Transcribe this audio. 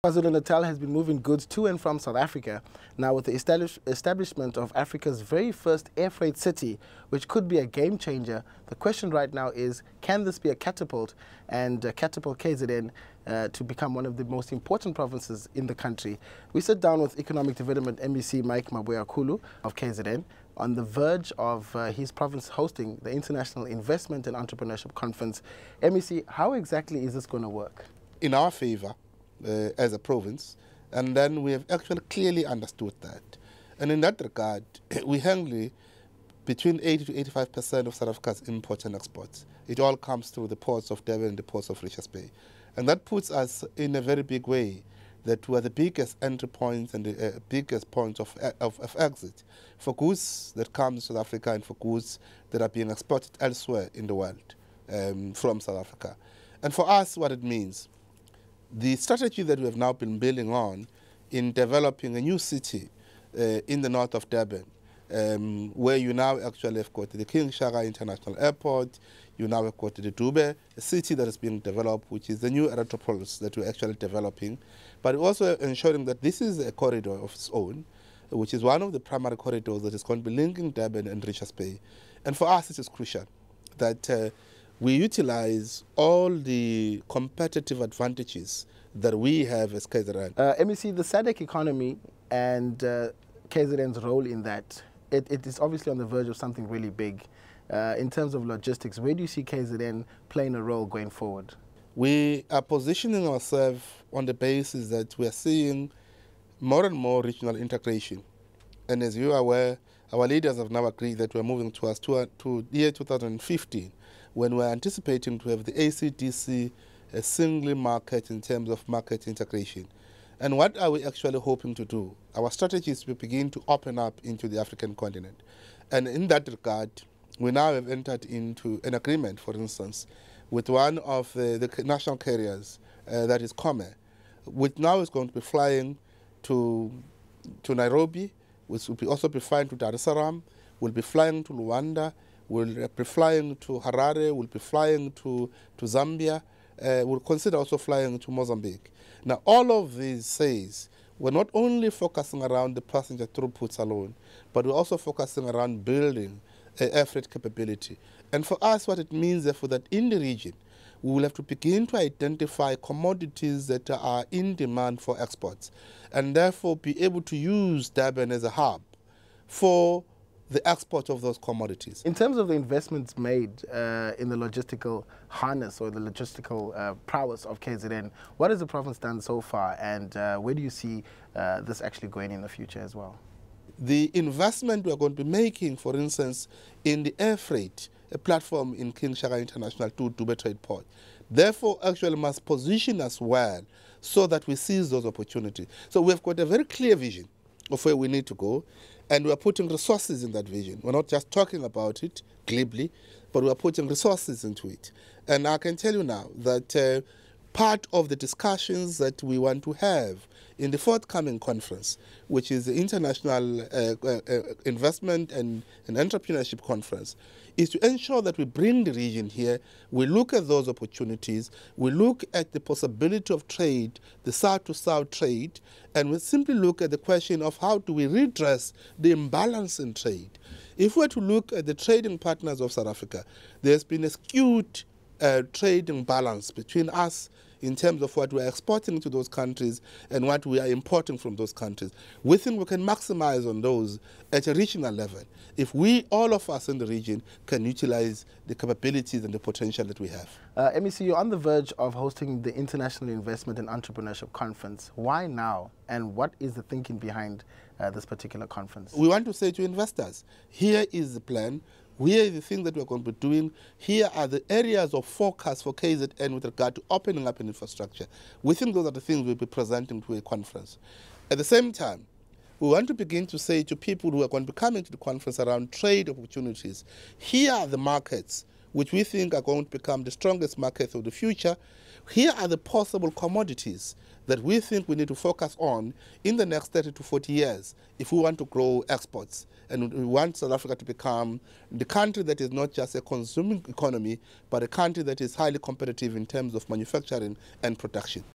Kwa Zulu Natal has been moving goods to and from South Africa, now with the establishment of Africa's very first air freight city, which could be a game changer. The question right now is, can this be a catapult and catapult KZN to become one of the most important provinces in the country? We sit down with Economic Development MEC Mabuyakhulu of KZN on the verge of his province hosting the International Investment and Entrepreneurship Conference. MEC, how exactly is this going to work? In our favor as a province, and then we have actually clearly understood that. And in that regard, we handle between 80 to 85% of South Africa's imports and exports. It all comes through the ports of Durban and the ports of Richards Bay. And that puts us in a very big way that we are the biggest entry points and the biggest points of exit for goods that come to South Africa and for goods that are being exported elsewhere in the world from South Africa. And for us, what it means, the strategy that we have now been building on in developing a new city in the north of Durban, where you now actually have got the King Shaka International Airport, you now have got the Durban, a city that is being developed, which is the new metropolis that we're actually developing, but also ensuring that this is a corridor of its own, which is one of the primary corridors that is going to be linking Durban and Richards Bay. And for us, it is crucial that we utilize all the competitive advantages that we have as KZN. MEC, the SADC economy and KZN's role in that, it is obviously on the verge of something really big. In terms of logistics, where do you see KZN playing a role going forward? We are positioning ourselves on the basis that we are seeing more and more regional integration. And as you are aware, our leaders have now agreed that we're moving towards to year 2015, when we're anticipating to have the ACDC a single market in terms of market integration. And what are we actually hoping to do? Our strategy is to begin to open up into the African continent. And in that regard, we now have entered into an agreement, for instance, with one of the national carriers, that is Comair, which now is going to be flying to Nairobi, which will also be flying to Dar es Salaam, will be flying to Luanda, will be flying to Harare, will be flying to Zambia, will consider also flying to Mozambique. Now, all of these says we're not only focusing around the passenger throughputs alone, but we're also focusing around building air freight capability. And for us, what it means, therefore, that in the region, we will have to begin to identify commodities that are in demand for exports, and therefore be able to use Durban as a hub for the export of those commodities. In terms of the investments made in the logistical harness or the logistical prowess of KZN, what has the province done so far, and where do you see this actually going in the future as well? The investment we are going to be making, for instance, in the air freight, a platform in King Shaka International to Durban Trade Port, therefore actually must position us well so that we seize those opportunities. So we've got a very clear vision of where we need to go, and we are putting resources in that vision. We're not just talking about it glibly, but we are putting resources into it. And I can tell you now that part of the discussions that we want to have in the forthcoming conference, which is the International Investment and Entrepreneurship Conference, is to ensure that we bring the region here, we look at those opportunities, we look at the possibility of trade, the South-to-South trade, and we simply look at the question of how do we redress the imbalance in trade. If we were to look at the trading partners of South Africa, there's been a skewed trading balance between us in terms of what we are exporting to those countries and what we are importing from those countries. We think we can maximize on those at a regional level if we, all of us in the region, can utilize the capabilities and the potential that we have. MEC, you're on the verge of hosting the International Investment and Entrepreneurship Conference. Why now, and what is the thinking behind this particular conference? We want to say to investors, here is the plan. Here are the things that we're going to be doing. Here are the areas of focus for KZN with regard to opening up an infrastructure. We think those are the things we'll be presenting to a conference. At the same time, we want to begin to say to people who are going to be coming to the conference around trade opportunities, here are the markets which we think are going to become the strongest markets of the future. Here are the possible commodities that we think we need to focus on in the next 30 to 40 years if we want to grow exports. And we want South Africa to become the country that is not just a consuming economy, but a country that is highly competitive in terms of manufacturing and production.